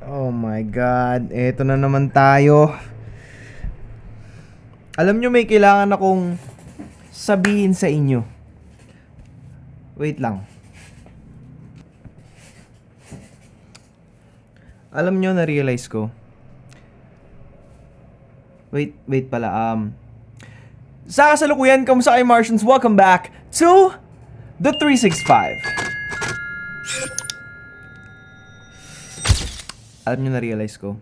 Oh my God, eto na naman tayo. Alam nyo, may kailangan akong sabihin sa inyo. Wait lang. Alam nyo, na-realize ko. Wait pala. Sa kasalukuyan, kamusta kayo Martians? Welcome back to the 365. Alam nyo, na-realize ko.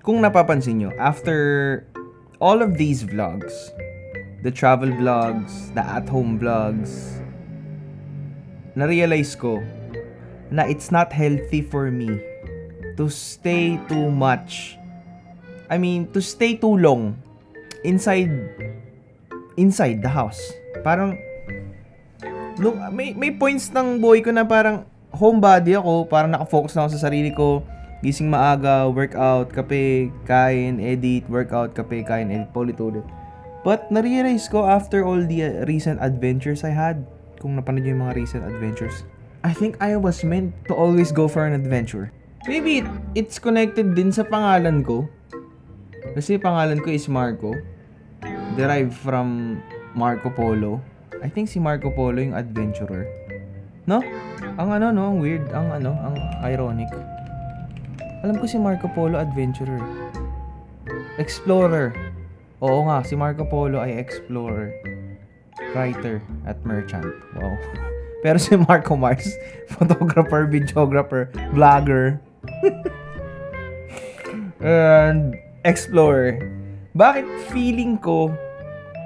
Kung napapansin nyo, after all of these vlogs, the travel vlogs, the at-home vlogs, na-realize ko na it's not healthy for me to stay too much. I mean, to stay too long inside the house. Parang, look, may points ng buhay ko na parang homebody ako, parang nakafocus na ako sa sarili ko. Gising maaga, workout, kape, kain, edit, workout, kape, kain, edit, paulit-ulit. But na-realize ko after all the recent adventures I had, kung napanood yung mga recent adventures, I think I was meant to always go for an adventure. Maybe it's connected din sa pangalan ko. Kasi pangalan ko is Marco. Derived from Marco Polo. I think si Marco Polo yung adventurer. No? Ang weird, ang ironic. Alam ko si Marco Polo adventurer. Explorer. Oo nga, si Marco Polo ay explorer. Writer at merchant. Wow. Pero si Marco Mars, photographer, videographer, vlogger, and explorer. Bakit feeling ko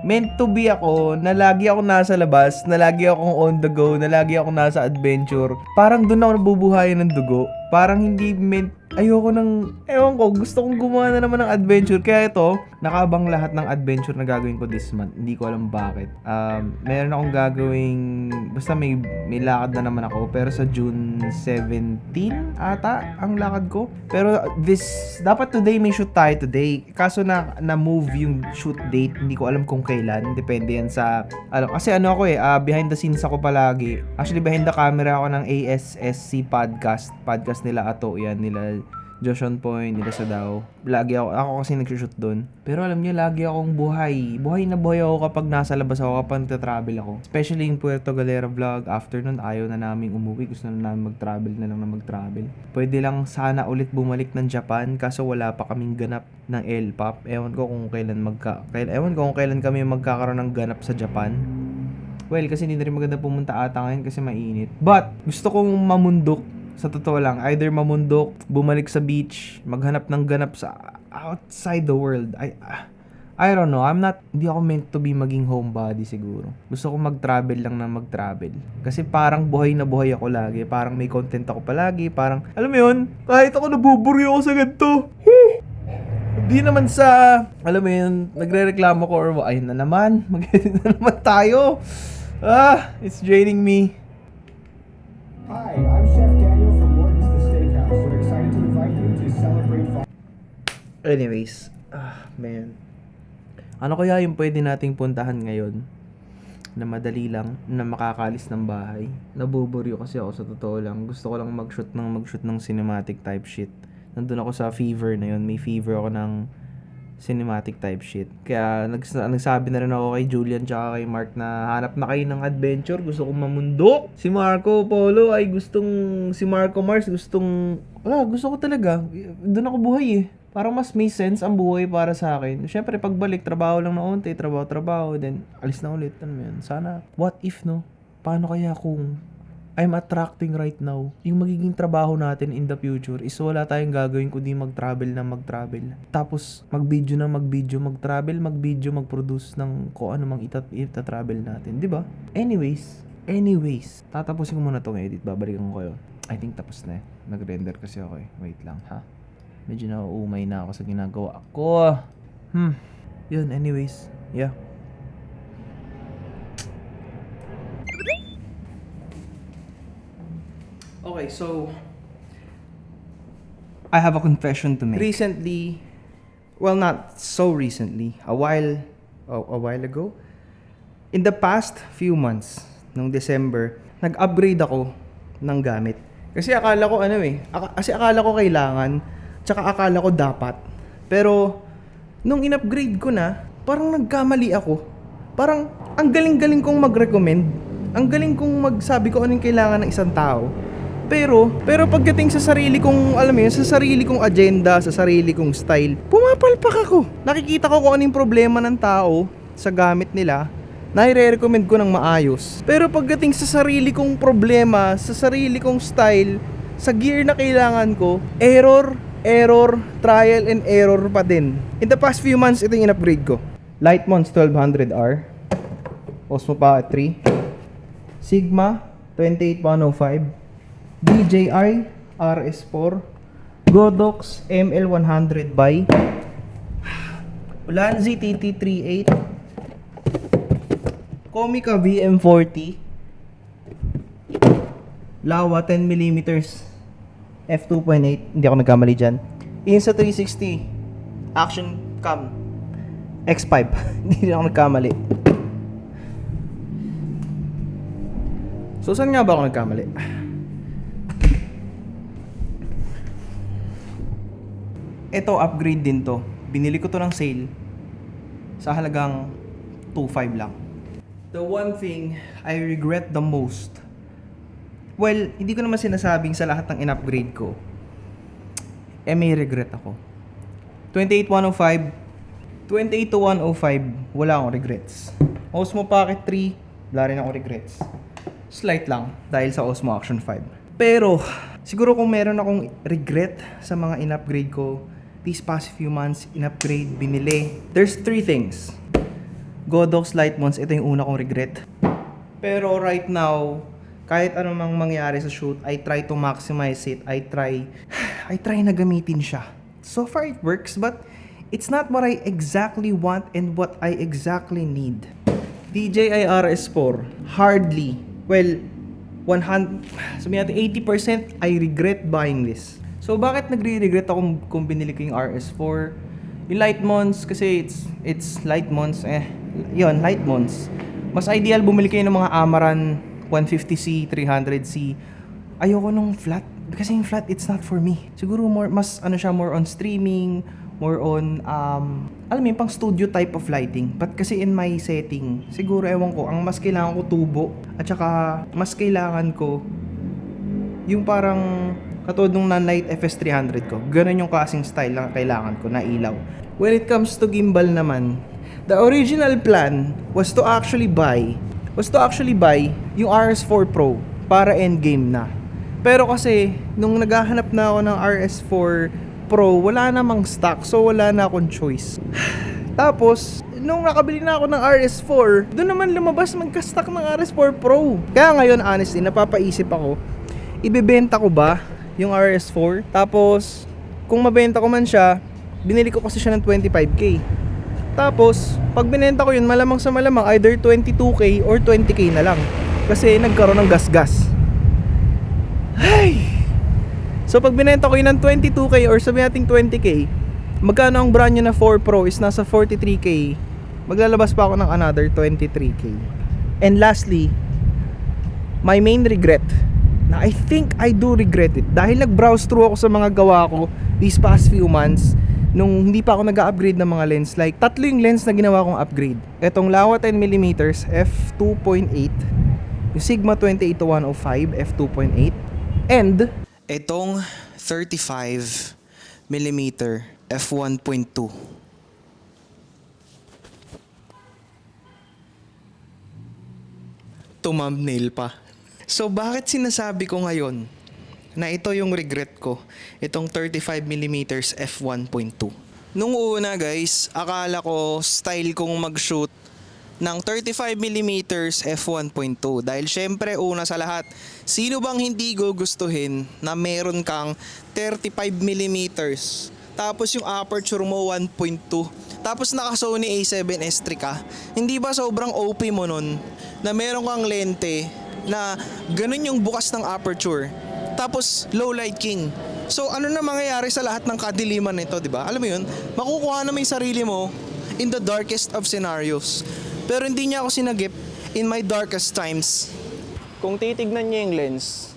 meant to be ako, na lagi ako nasa labas, na lagi akong on the go, na lagi ako nasa adventure. Parang doon ako nabubuhayan ng dugo. Parang hindi meant, ayoko ewan ko, gusto kong gumawa na naman ng adventure. Kaya ito, nakabang lahat ng adventure na gagawin ko this month. Hindi ko alam bakit. Meron akong gagawing, basta may lakad na naman ako. Pero sa June 17 ata ang lakad ko. Pero dapat today may shoot tayo today. Kaso na-move yung shoot date. Hindi ko alam kung kailan. Depende yan sa, kasi ako behind the scenes ako palagi. Actually, behind the camera ako ng ASSC podcast nila Ato, yan, nila Josh on Point, nila Sadao. Lagi ako kasi nagsushoot doon. Pero alam niyo, lagi akong buhay na buhay ako kapag nasa labas ako, kapag nagta-travel ako. Especially yung Puerto Galera vlog, after nun, ayaw na namin umuwi, gusto na namin mag-travel. Pwede lang sana ulit bumalik ng Japan, kaso wala pa kaming ganap ng L-Pop. Ewan ko kung kailan kami magkakaroon ng ganap sa Japan. Well, kasi hindi na rin maganda pumunta ata ngayon kasi mainit. But, gusto kong mamundok. Sa totoo lang, either mamundok, bumalik sa beach, maghanap ng ganap sa outside the world. I don't know. Hindi ako meant to be maging homebody siguro. Gusto ko mag-travel lang na mag-travel. Kasi parang buhay na buhay ako lagi. Parang may content ako palagi. Parang, alam mo yun, kahit ako nabuburi ako sa ganito. Di naman sa, alam mo yun, nagre-reklamo ko or ayun na naman, mag-edit na naman tayo. It's draining me. Hi, I'm Chef Daniel from Morton's The Steakhouse. We're excited to invite you to celebrate. Anyways, man. Ano kaya yung pwede nating puntahan ngayon na madali lang, na makakalis ng bahay? Nabuburyo kasi ako sa totoo lang. Gusto ko lang mag-shoot ng cinematic type shit. Nandun ako sa fever na yun. May fever ako ng cinematic type shit. Kaya nagsabi na rin ako kay Julian tsaka kay Mark na hanap na kayo ng adventure. Gusto kong mamundok. Si Marco Polo ay si Marco Mars gusto ko talaga. Doon ako buhay eh. Parang mas may sense ang buhay para sa akin. Siyempre, pagbalik, trabaho lang na unti, trabaho, then alis na ulit. Ano yun? Sana, what if, no? Paano kaya kung I'm attracting right now, yung magiging trabaho natin in the future is wala tayong gagawin kundi mag-travel. Tapos, mag-video, mag-travel, mag-produce ng kung ano mang ita-travel natin. Di ba? Anyways, tatapusin ko muna tong edit. Babalikan ko kayo. I think tapos na eh. Nag-render kasi ako eh. Wait lang, ha? Medyo nauumay na ako sa ginagawa ko. Yun, anyways. Yeah. Okay, so I have a confession to make. Recently, well, not so recently, a while ago, in the past few months, nung December, nag-upgrade ako ng gamit. Kasi akala ko kasi akala ko kailangan, tsaka akala ko dapat. Pero, nung in-upgrade ko na, parang nagkamali ako. Parang, ang galing-galing kong mag-recommend. Ang galing kong magsabi ko anong kailangan ng isang tao. Pero pagdating sa sarili kong, alam mo yun, sa sarili kong agenda, sa sarili kong style, pumapalpak ako. Nakikita ko kung anong problema ng tao sa gamit nila, nai-recommend ko ng maayos. Pero pagdating sa sarili kong problema, sa sarili kong style, sa gear na kailangan ko, error, trial and error pa din. In the past few months, ito yung in-upgrade ko. Lightmons 1200R, Osmo Pocket 3, Sigma 28105, DJI RS4, Godox ML100 by Ulanzi TT38, Comica VM40, Lawa 10mm f2.8, hindi ako nagkamali dyan. Insta360 Action Cam X5 hindi rin ako nagkamali. So saan nga ba ako nagkamali? Ito, upgrade din to. Binili ko to ng sale sa halagang 2.5 lang. The one thing I regret the most, well, hindi ko naman sinasabing sa lahat ng in-upgrade ko, may regret ako. 28105, 28 to 105, wala akong regrets. Osmo Pocket 3, wala rin akong regrets. Slight lang, dahil sa Osmo Action 5. Pero, siguro kung meron akong regret sa mga in-upgrade ko, these past few months, in-upgrade, binili. There's 3 things. Godox Lightmons, ito yung una kong regret. Pero right now, kahit anong mangyari sa shoot, I try to maximize it. I try na gamitin siya. So far it works, but it's not what I exactly want and what I exactly need. DJI RS4, hardly. Well, 80% I regret buying this. So bakit nagre-regret ako kung binili ko yung RS4? Yung Lightmons kasi it's Lightmons, Lightmons. Mas ideal bumili kayo ng mga Amaran 150C, 300C. Ayoko nung flat kasi yung flat it's not for me. Siguro more on streaming, more on alam mo yung pang studio type of lighting. But kasi in my setting, siguro ewan ko, ang mas kailangan ko tubo at saka mas kailangan ko yung parang katulad nung non-light FS300 ko. Ganun yung klaseng style na kailangan ko na ilaw. When it comes to gimbal naman, the original plan was to actually buy yung RS4 Pro para endgame na. Pero kasi nung naghahanap na ako ng RS4 Pro, wala namang stock, so wala na akong choice. Tapos nung nakabili na ako ng RS4, doon naman lumabas magka-stock ng RS4 Pro. Kaya ngayon honestly, napapaisip ako, ibebenta ko ba yung RS4? Tapos, kung mabenta ko man siya, binili ko kasi siya ng 25k. Tapos, pag binenta ko yun, malamang sa malamang, either 22k or 20k na lang. Kasi nagkaroon ng gas-gas. Ay! So, pag binenta ko yun ng 22k or sabi nating 20k, magkano ang brand new na 4 Pro is nasa 43k. Maglalabas pa ako ng another 23k. And lastly, my main regret, na I think I do regret it dahil nag-browse through ako sa mga gawa ko these past few months nung hindi pa ako nag-upgrade ng mga lens. Like, 3 yung lens na ginawa kong upgrade. Etong Laowa 10mm f2.8, yung Sigma 28 to 105 f2.8, and etong 35mm f1.2. Thumbnail pa. So bakit sinasabi ko ngayon na ito yung regret ko, itong 35mm f1.2? Nung una guys, akala ko style kong mag-shoot ng 35mm f1.2 dahil syempre una sa lahat, sino bang hindi gugustuhin na meron kang 35mm tapos yung aperture mo 1.2 tapos naka Sony A7S III ka? Hindi ba sobrang OP mo nun na meron kang lente na ganun yung bukas ng aperture tapos low light king? So ano na mangyayari sa lahat ng kadiliman nito, di ba? Alam mo yun, makukuha na mo yung sarili mo in the darkest of scenarios. Pero hindi niya ako sinagip in my darkest times. Kung titignan niyo yung lens,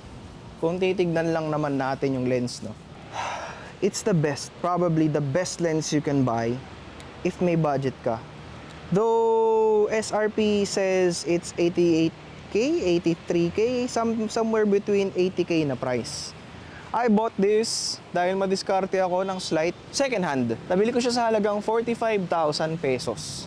kung titignan lang naman natin yung lens, no? It's the best, probably the best lens you can buy if may budget ka. Though SRP says it's 88K, 83K, somewhere between 80K na price. I bought this dahil madiskarte ako ng slight second hand. Nabili ko siya sa halagang 45,000 pesos.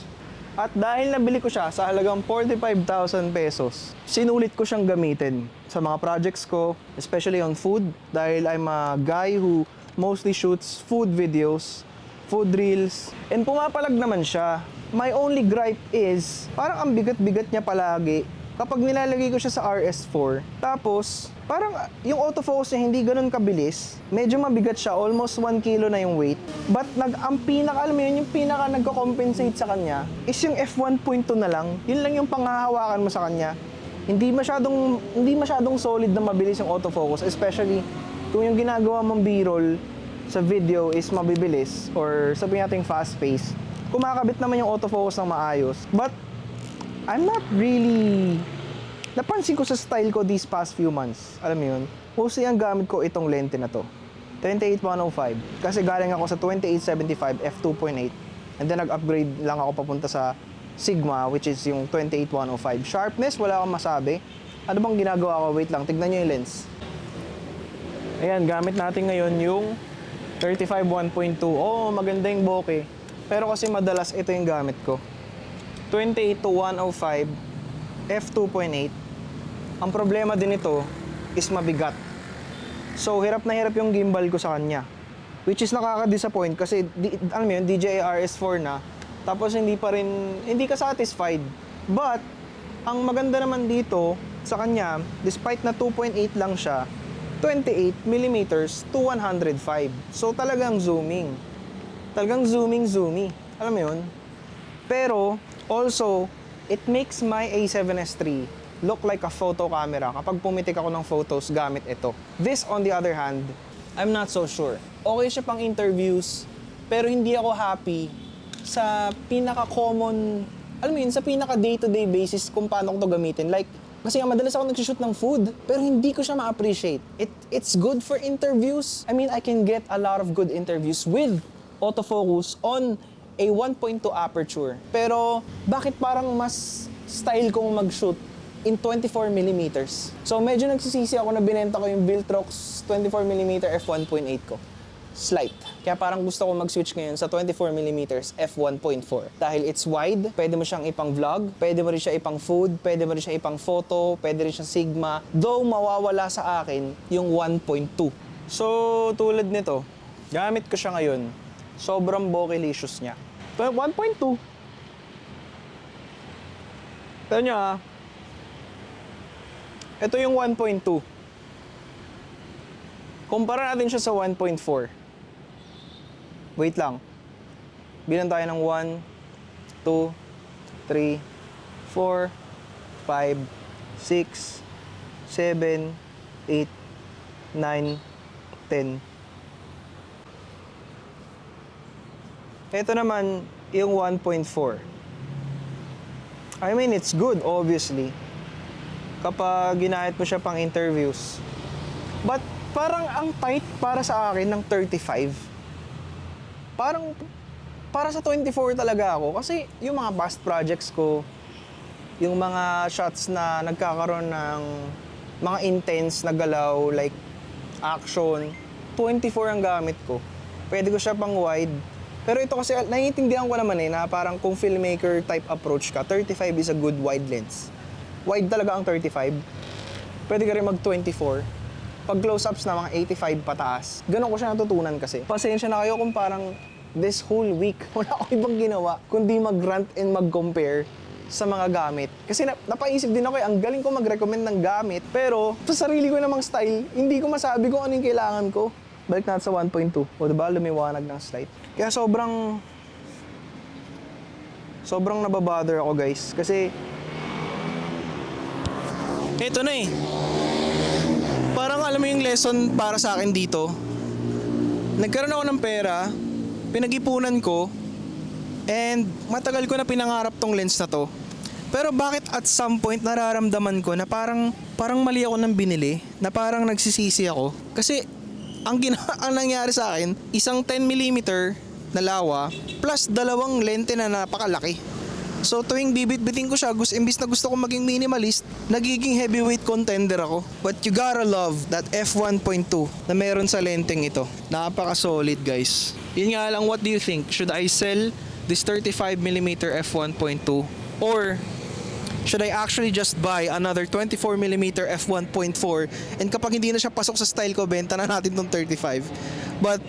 At dahil nabili ko siya sa halagang 45,000 pesos, sinulit ko siyang gamitin sa mga projects ko, especially on food, dahil I'm a guy who mostly shoots food videos, food reels, and pumapalag naman siya. My only gripe is, parang ang bigat-bigat niya palagi kapag nilalagay ko siya sa RS4. Tapos, parang yung autofocus niya hindi ganun kabilis. Medyo mabigat siya, almost 1 kilo na yung weight. But ang pinaka, alam mo yun, yung pinaka nagko-compensate sa kanya is yung f1.2 na lang. Yun lang yung panghahawakan mo sa kanya. Hindi masyadong solid na mabilis yung autofocus, especially kung yung ginagawa mong B-roll sa video is mabibilis or sabihin natin fast pace. Kumakabit naman yung autofocus ng maayos. But I'm not really... Napansin ko sa style ko these past few months. Alam mo yun? Mostly ang gamit ko itong lente na to. 28-105. Kasi galing ako sa 28-75 f2.8. And then nag-upgrade lang ako papunta sa Sigma, which is yung 28-105. Sharpness, wala akong masabi. Ano bang ginagawa ko? Wait lang, tignan nyo yung lens. Ayan, gamit natin ngayon yung 35-1.2. Oh, maganda yung bokeh. Pero kasi madalas ito yung gamit ko. 28-105 f2.8. Ang problema din ito is mabigat. So hirap na hirap yung gimbal ko sa kanya, which is nakaka-disappoint kasi alam mo yun, DJI RS4 na, tapos hindi ka satisfied. But ang maganda naman dito sa kanya, despite na 2.8 lang siya, 28mm to 105. So talagang zooming. Talagang zoomy. Alam mo yun? Pero also, it makes my A7S III look like a photo camera kapag pumitik ako ng photos gamit ito. This, on the other hand, I'm not so sure. Okay siya pang interviews, pero hindi ako happy sa pinaka-common, alam mo yun, sa pinaka-day-to-day basis kung paano ko to gamitin. Like, kasi nga madalas ako nag-shoot ng food, pero hindi ko siya ma-appreciate. It's good for interviews. I mean, I can get a lot of good interviews with autofocus on a 1.2 aperture. Pero bakit parang mas style kong mag-shoot in 24mm? So medyo nagsisisi ako na binenta ko yung Viltrox 24mm f1.8 ko. Slight. Kaya parang gusto ko mag-switch ngayon sa 24mm f1.4. Dahil it's wide, pwede mo siyang ipang vlog, pwede mo rin siya ipang food, pwede mo rin siya ipang photo, pwede rin siya Sigma. Though mawawala sa akin yung 1.2. So tulad nito, gamit ko siya ngayon. Sobrang bokeh-licious niya. 1.2. Tignan nyo ha. Ito yung 1.2. Kumpara natin siya sa 1.4. Wait lang. Bilang tayo ng 1, 2, 3, 4, 5, 6, 7, 8, 9, 10. Ito naman, yung 1.4. I mean, it's good, obviously. Kapag ginahit mo siya pang interviews. But, parang ang tight para sa akin ng 35. Parang, para sa 24 talaga ako. Kasi, yung mga past projects ko, yung mga shots na nagkakaroon ng mga intense na galaw, like action, 24 ang gamit ko. Pwede ko siya pang wide. Pero ito kasi, naiintindihan ko naman na parang kung filmmaker type approach ka, 35 is a good wide lens. Wide talaga ang 35. Pwede ka rin mag 24. Pag close-ups na mga 85 pataas. Ganun ko siya natutunan kasi. Pasensya na kayo kung parang this whole week, wala akong ibang ginawa kundi mag-rant and mag-compare sa mga gamit. Kasi napaisip din ako ang galing ko mag-recommend ng gamit. Pero sa sarili ko namang style, hindi ko masabi kung ano yung kailangan ko. Balik natin sa 1.2. O diba, lumiwanag ng slight. Kaya sobrang nababother ako guys. Kasi eto na eh. Parang alam mo yung lesson para sa akin dito. Nagkaroon ako ng pera, pinag-ipunan ko, and matagal ko na pinangarap tong lens na to. Pero bakit at some point nararamdaman ko na parang parang mali ako ng binili na parang nagsisisi ako. Kasi ang nangyari sa akin, isang 10mm na lawa plus dalawang lente na napakalaki. So tuwing bibit-biting ko siya, imbis na gusto ko maging minimalist, nagiging heavyweight contender ako. But you gotta love that f1.2 na meron sa lenteng ito. Napaka-solid guys. Yun nga lang, what do you think? Should I sell this 35mm f1.2 or should I actually just buy another 24mm f1.4 and kapag hindi na siya pasok sa style ko, benta na natin tong 35. But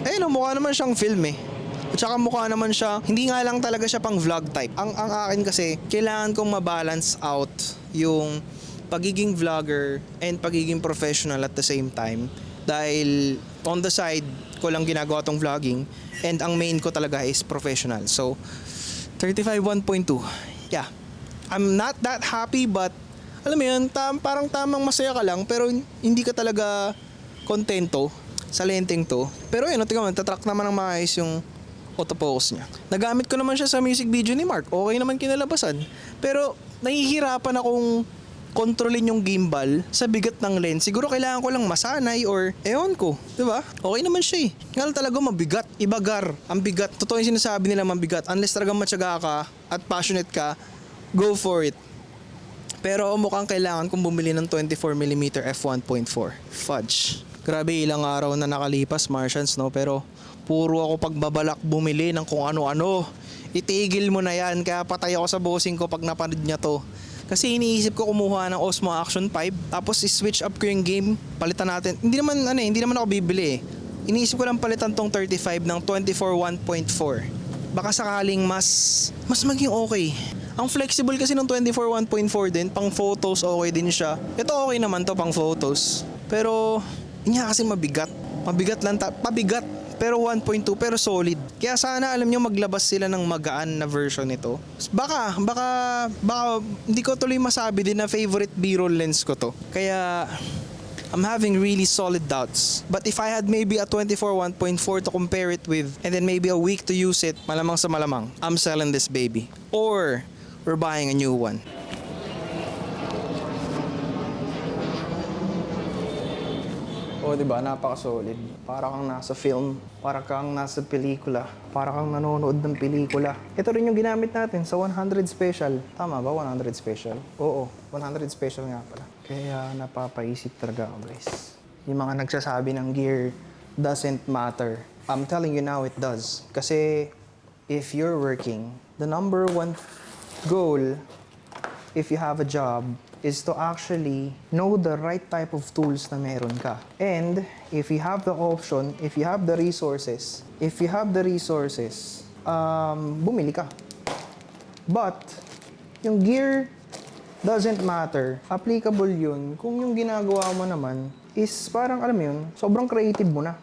ayun, mukha naman siyang film eh. At saka mukha naman siya, hindi nga lang talaga siya pang vlog type. Ang akin kasi, kailangan kong mabalance out yung pagiging vlogger and pagiging professional at the same time. Dahil on the side ko lang ginagawa tong vlogging and ang main ko talaga is professional. So, 35 1.2. Yeah. I'm not that happy but alam mo yun, parang tamang masaya ka lang pero hindi ka talaga kontento sa lenteng to. Pero yun, tingnan mo, tatrack naman ng maayos yung autofocus niya. Nagamit ko naman siya sa music video ni Mark. Okay naman kinalabasan. Pero nahihirapan akong kontrolin yung gimbal sa bigat ng lens. Siguro kailangan ko lang masanay or ewan ko. Diba? Okay naman siya eh. Nga lang talaga mabigat. Ibagar. Ang bigat. Totoo yung sinasabi nila mabigat. Unless talagang matyaga ka at passionate ka, go for it. Pero mukhang kailangan kong bumili ng 24mm f1.4. Fudge. Grabe, ilang araw na nakalipas, Martians, no? Pero puro ako pagbabalak bumili ng kung ano-ano. Itigil mo na yan, kaya patay ako sa bossing ko pag napanood niya to. Kasi iniisip ko kumuha ng Osmo Action 5, tapos i-switch up ko yung game, palitan natin. Hindi naman ako bibili eh. Iniisip ko lang palitan tong 35 ng 24 1.4. Baka sakaling mas maging okay. Ang flexible kasi ng 24 1.4 din, pang photos okay din siya. Ito okay naman to pang photos. Pero yun nga kasi mabigat. Pabigat. Pero 1.2 pero solid. Kaya sana alam nyo maglabas sila ng magaan na version nito. Baka hindi ko tuloy masabi din na favorite B-roll lens ko to. Kaya I'm having really solid doubts. But if I had maybe a 24 1.4 to compare it with and then maybe a week to use it, malamang sa malamang, I'm selling this baby. Or we're buying a new one. Oh, diba? Napaka-solid. Para kang nasa film. Para kang nasa pelikula. Para kang nanonood ng pelikula. Ito rin yung ginamit natin sa 100 Special. Tama ba? 100 Special? Oo, 100 Special nga pala. Kaya napapaisip talaga ako, guys. Yung mga nagsasabi ng gear doesn't matter. I'm telling you now, it does. Kasi if you're working, the number one goal if you have a job is to actually know the right type of tools na meron ka. And if you have the option, if you have the resources, bumili ka. But yung gear doesn't matter. Applicable yun kung yung ginagawa mo naman is parang alam mo yun, sobrang creative mo na.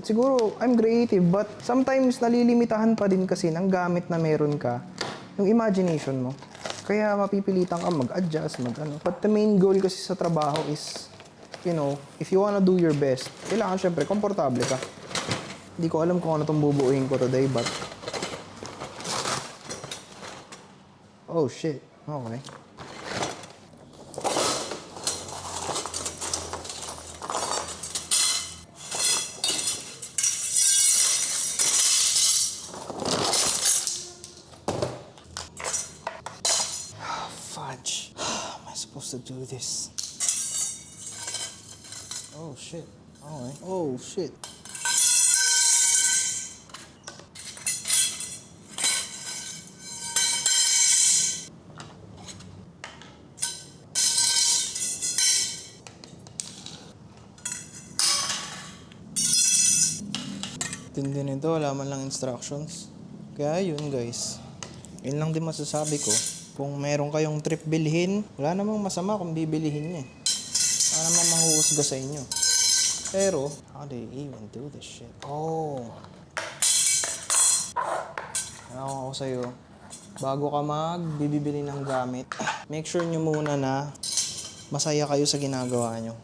Siguro I'm creative but sometimes nalilimitahan pa din kasi ng gamit na meron ka, yung imagination mo. Kaya mapipilitan ka mag-adjust, But the main goal kasi sa trabaho is, you know, if you wanna do your best, kailangan syempre, komportable ka. Hindi ko alam kung ano itong bubuuin ko today, but... Oh, shit. Okay. Fudge. How am I supposed to do this? Oh shit. Alright. Oh shit. Tindi nito, wala man lang instructions. Kaya yun guys. Yun lang din masasabi ko. Kung meron kayong trip bilhin, wala namang masama kung bibilihin niya. Wala namang manghuhusga sa inyo. Pero, how do you even do this shit? Oh. Ano ako sa'yo? Bago ka magbibili ng gamit, make sure nyo muna na masaya kayo sa ginagawa nyo.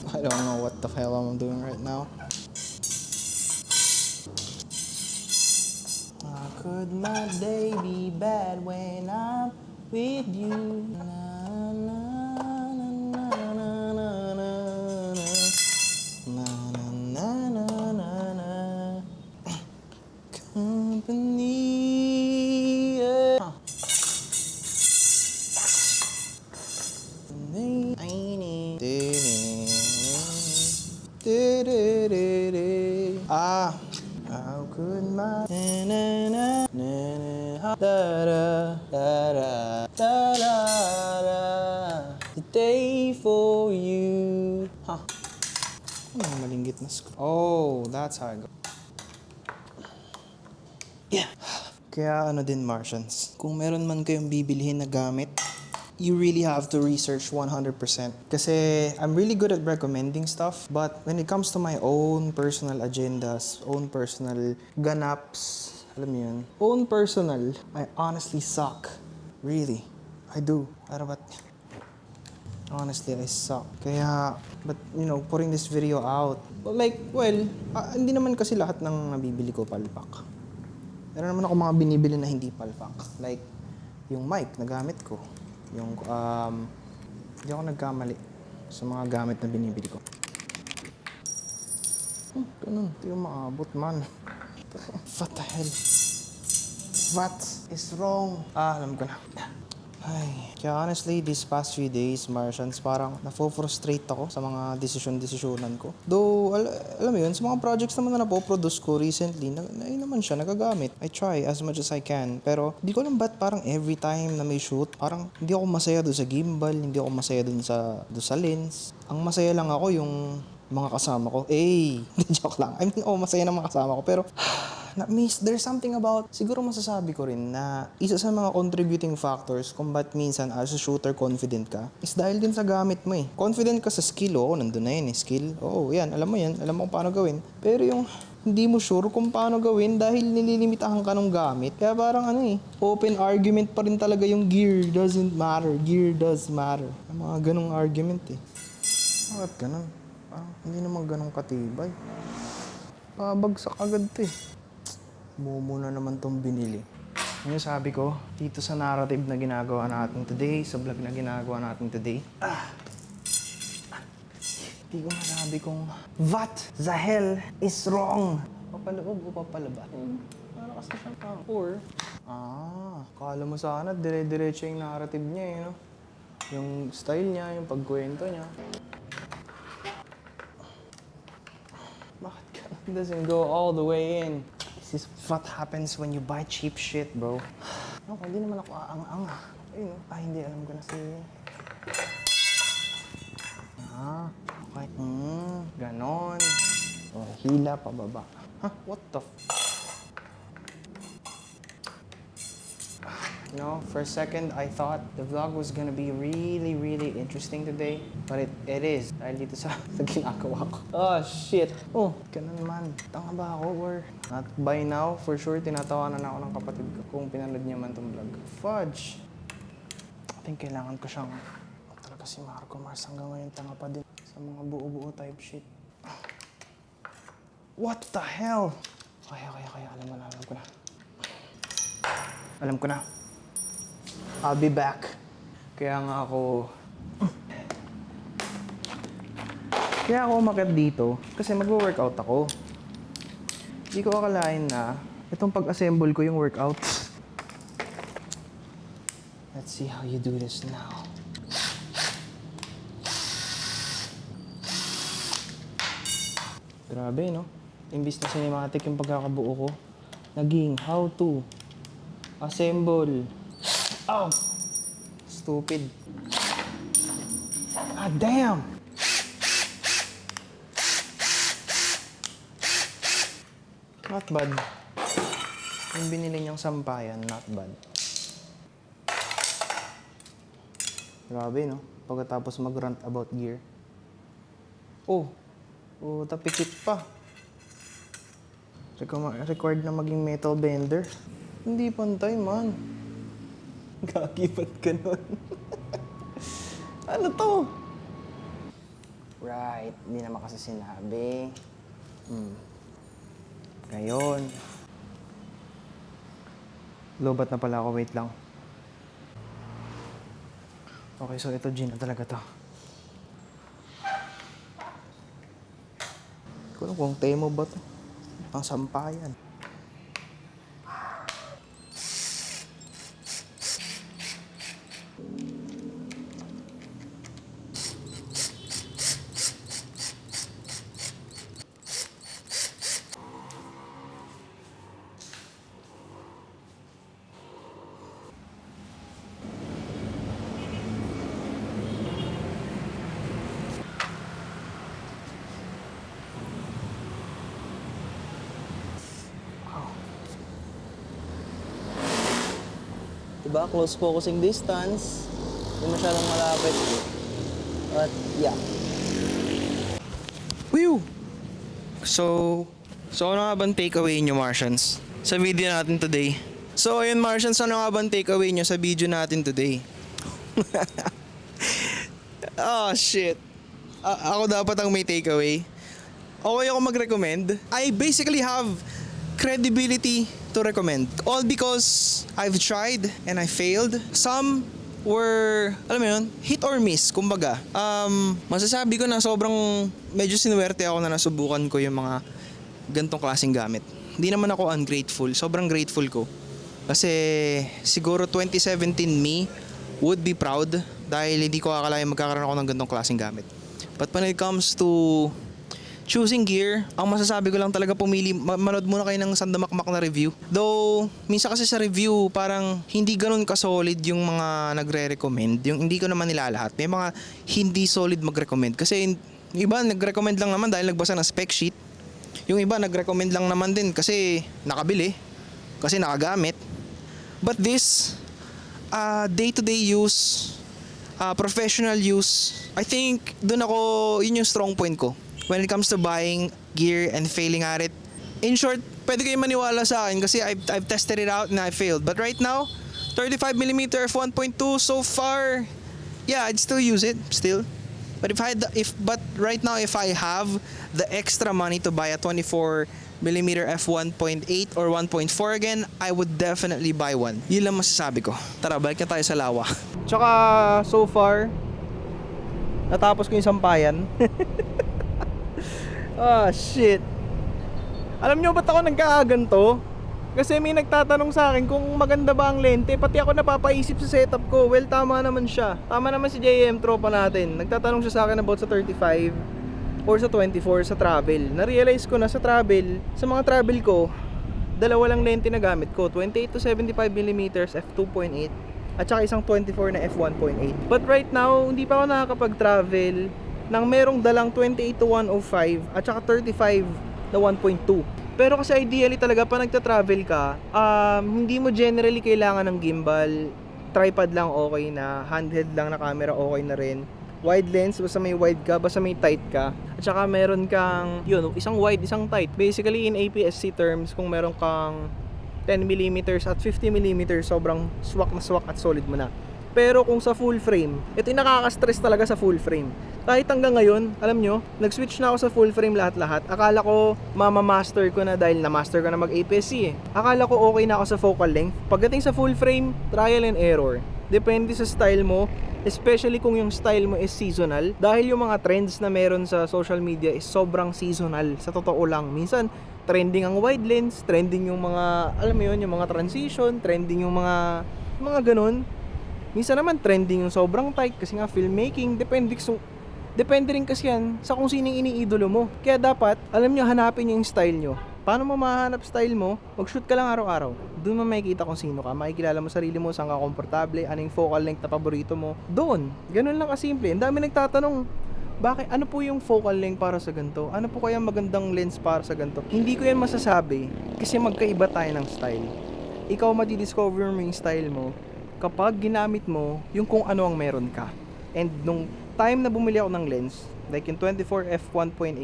I don't know what the hell I'm doing right now. could my day be bad when I'm with you? Na, na, na, na, na, na, na, na. Na, na, na, na, na, na. Company. Yeah. Ah, how could my na na na na da da da da da da da the day for you. Huh? Ano yung malinggit na screw? Oh, that's how I go. Yeah. Kaya ano din, Martians, kung meron man kayong bibilhin na gamit, you really have to research 100%. Kasi I'm really good at recommending stuff, but when it comes to my own personal agendas, own personal ganaps, alam mo yun, own personal, I honestly suck. Really. I do. Pero ba't honestly, I suck. Kaya, but you know, putting this video out, hindi naman kasi lahat ng nabibili ko palpak. Meron naman ako mga binibili na hindi palpak. Like, yung mic na gamit ko. Yung, hindi ako nagkamali sa mga gamit na binibili ko. Ganun. Ito yung maabot, man. What the hell? What is wrong? Alam ko na. Ay, kaya honestly, these past few days, Martians, parang nafo-frustrate ako sa mga desisyonan ko. Though, alam mo yun, sa mga projects naman na napoproduce ko recently, yun naman siya, nagagamit. I try as much as I can. Pero, di ko alam ba't parang every time na may shoot, parang hindi ako masaya doon sa gimbal, hindi ako masaya doon sa lens. Ang masaya lang ako yung mga kasama ko. Joke lang. I mean, masaya ng mga kasama ko. Pero, there's something about, siguro masasabi ko rin na isa sa mga contributing factors kung ba't minsan as a shooter confident ka is dahil din sa gamit mo eh. Confident ka sa skill, nandun na yun eh, skill. Yan, alam mo kung paano gawin. Pero yung hindi mo sure kung paano gawin dahil nililimitahan ka ng gamit. Kaya parang open argument pa rin talaga yung gear doesn't matter, gear does matter. Ang mga ganong argument eh. Bakit ganon? Parang hindi naman ganong katibay. Pabagsak agad to eh. Momo na naman tong binili. Ngayon sabi ko, dito sa narrative na ginagawa natin today, sa vlog na ginagawa natin today, hindi ko masabi kung what the hell is wrong? Papaloob o papalaba? Para kasi siyang pang. Or, kala mo sana dire-diretso yung narrative niya eh, no? Yung style niya, yung pagkwento niya. Bakit ka? It doesn't go all the way in. This is what happens when you buy cheap shit, bro. Hindi naman ako aang-ang. Ayun, hindi, alam ko na si... Okay. Ganon. Hila pababa. What the for a second, I thought the vlog was gonna be really, really interesting today. But it is. Dahil dito sa ginagawa ko. Shit. Ganun man. Tanga ba ako or... Not by now, for sure, tinatawanan ako ng kapatid ko kung pinanood niya man tong vlog. Fudge! I think kailangan ko siyang... Talaga si Marco Mars hanggang ngayon tanga pa din sa mga buo-buo type shit. What the hell? Kaya, alam ko na. Alam ko na. I'll be back. Kaya ako umakyat dito kasi magwo-workout ako. Hindi ko akalain na itong pag-assemble ko yung workouts. Let's see how you do this now. Grabe, no? Imbis na cinematic yung pagkakabuo ko, naging how to assemble. Stupid. Damn! Not bad. Yung binili niyang sampayan, not bad. Grabe, no? Pagkatapos mag-rant about gear. Tapikit pa. Required na maging metal bender. Hindi pantay, man. Kakibat ka nun. Ano to? Right. Hindi naman kasi sinabi. Ngayon. Lobat na pala ako, wait lang. Okay, so ito G na talaga to. Kung Temo ba to? Ang sampayan. Diba? Close focusing distance. Hindi masyadong malapit. But, yeah. Whew! So ano nga bang takeaway nyo, Martians? Sa video natin today. So, ayun, Martians, ano nga bang takeaway nyo sa video natin today? Oh, shit. Ako dapat ang may takeaway. Okay ako mag-recommend. I basically have credibility to recommend. All because I've tried and I failed. Some were, alam mo yun, hit or miss, kumbaga. Masasabi ko na sobrang medyo sinuwerte ako na nasubukan ko yung mga gantong klaseng gamit. Hindi naman ako ungrateful. Sobrang grateful ko. Kasi siguro 2017 me would be proud dahil hindi ko akalain magkakaroon ako ng gantong klaseng gamit. But when it comes to choosing gear, ang masasabi ko lang talaga pumili, manood muna kayo ng sandamakmak na review. Though, minsan kasi sa review, parang hindi ganun ka-solid yung mga nagre-recommend. Yung hindi ko naman nilalahat. May mga hindi solid mag-recommend. Kasi yung iba nag-recommend lang naman dahil nagbasa ng spec sheet. Yung iba nag-recommend lang naman din kasi nakabili, kasi nakagamit. But this, day-to-day use, professional use, I think dun ako, yun yung strong point ko when it comes to buying gear and failing at it. In short, pwede kayo maniwala sa akin kasi I've tested it out and I failed. But right now, 35mm f1.2 so far, yeah, I'd still use it still. But right now if I have the extra money to buy a 24mm f1.8 or 1.4 again, I would definitely buy one. Yun lang masasabi ko. Tara, balik na tayo sa lawa. Tsaka so far, natapos ko yung sampayan. Ah, shit. Alam nyo ba't ako nagkakaganto? Kasi may nagtatanong sa akin kung maganda ba ang lente. Pati ako napapaisip sa setup ko. Well, tama naman siya. Tama naman si JM tropa natin. Nagtatanong siya sa akin about sa 35 or sa 24 sa travel. Na-realize ko na sa travel, sa mga travel ko, dalawa lang lente na gamit ko. 28 to 75mm f2.8 at saka isang 24 na f1.8. But right now, hindi pa ako nakakapag-travel nang merong dalang 28 to 105 at saka 35 na 1.2. Pero kasi ideally talaga pa nagta-travel ka, hindi mo generally kailangan ng gimbal. Tripod lang okay na, handheld lang na camera okay na rin. Wide lens, basta may wide ka, basta may tight ka. At saka meron kang, yun, isang wide, isang tight. Basically in APS-C terms, kung meron kang 10mm at 50mm, sobrang swak na swak at solid mo na. Pero kung sa full frame, ito yung nakaka-stress talaga sa full frame. Kahit hanggang ngayon, alam nyo, nag-switch na ako sa full frame lahat-lahat. Akala ko mama-master ko na dahil na-master ko na mag-APS-C eh. Akala ko okay na ako sa focal length. Pagdating sa full frame, trial and error. Depende sa style mo, especially kung yung style mo is seasonal. Dahil yung mga trends na meron sa social media is sobrang seasonal. Sa totoo lang, minsan trending ang wide lens, trending yung mga, alam mo yun, yung mga transition, trending yung mga ganun. Minsan naman trending yung sobrang tight kasi nga filmmaking, depende rin kasi yan sa kung sinong iniidolo mo. Kaya dapat, alam nyo, hanapin yung style nyo. Paano mo mahanap style mo? Mag-shoot ka lang araw-araw. Doon mo makikita kung sino ka, makikilala mo sarili mo, saan ka komportable, ano yung focal length na paborito mo. Doon, ganun lang kasimple. Ang dami nagtatanong, bakit, ano po yung focal length para sa ganito? Ano po kaya magandang lens para sa ganito? Hindi ko yan masasabi kasi magkaiba tayo ng style. Ikaw madidiscover mo yung style mo kapag ginamit mo yung kung ano ang meron ka. And nung time na bumili ako ng lens, like yung 24 f1.8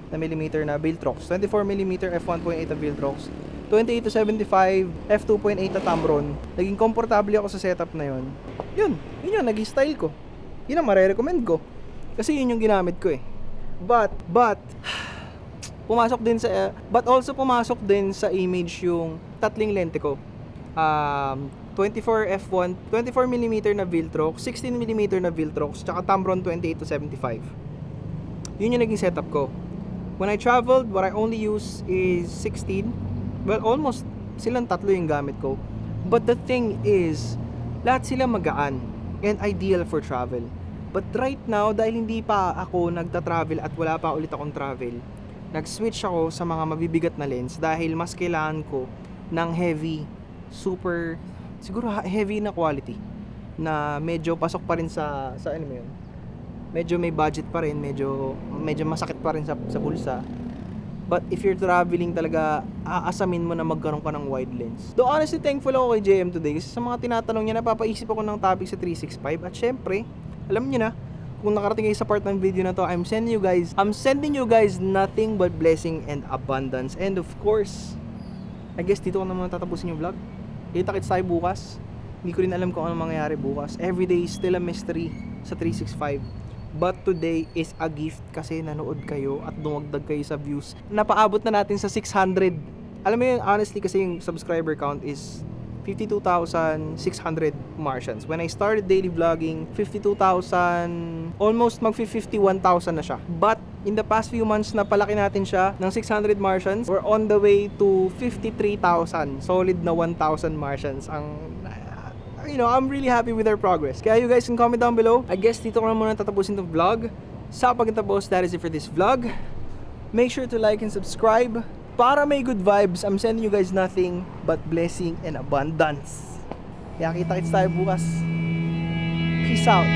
na millimeter na Viltrox, 24mm f1.8 na Viltrox, 28 to 75 f2.8 na Tamron, naging komportable ako sa setup na yun. Yun naging style ko. Yun ang marerecommend ko. Kasi yun yung ginamit ko eh. But pumasok din sa but also pumasok din sa image yung tatling lente ko. 24 f1, 24mm na Viltrox, 16mm na Viltrox, tsaka Tamron 28 to 75. Yun yung naging setup ko. When I traveled, what I only use is 16. Well, almost silang tatlo yung gamit ko. But the thing is, lahat sila magaan and ideal for travel. But right now, dahil hindi pa ako nagta-travel at wala pa ulit akong travel, nag-switch ako sa mga mabibigat na lens dahil mas kailangan ko ng heavy, super, siguro heavy na quality na medyo pasok pa rin sa ano mo yun, medyo may budget pa rin, medyo masakit pa rin sa bulsa. But if you're traveling talaga, aasamin mo na magkaroon ka ng wide lens. Though honestly, thankful ako kay JM today kasi sa mga tinatanong niya, napapaisip ako ng topic sa 365 at syempre, alam niyo na, kung nakarating kayo sa part ng video na to, I'm sending you guys nothing but blessing and abundance. And of course, I guess dito ko naman tatapusin yung vlog. Kita-kits tayo bukas. Hindi ko rin alam kung ano mangyayari bukas. Everyday is still a mystery sa 365. But today is a gift kasi nanood kayo at dumagdag kayo sa views. Napaabot na natin sa 600. Alam mo yun, honestly kasi yung subscriber count is 52,600 Martians. When I started daily vlogging, 52,000, almost mag-51,000 na siya. But in the past few months, napalaki natin siya ng 600 Martians. We're on the way to 53,000. Solid na 1,000 Martians. I'm really happy with our progress. Kaya you guys can comment down below. I guess dito ko na muna tatapusin itong vlog. Sa pagkatapos, that is it for this vlog. Make sure to like and subscribe. Para may good vibes, I'm sending you guys nothing but blessing and abundance. Kaya kita-kits tayo bukas. Peace out.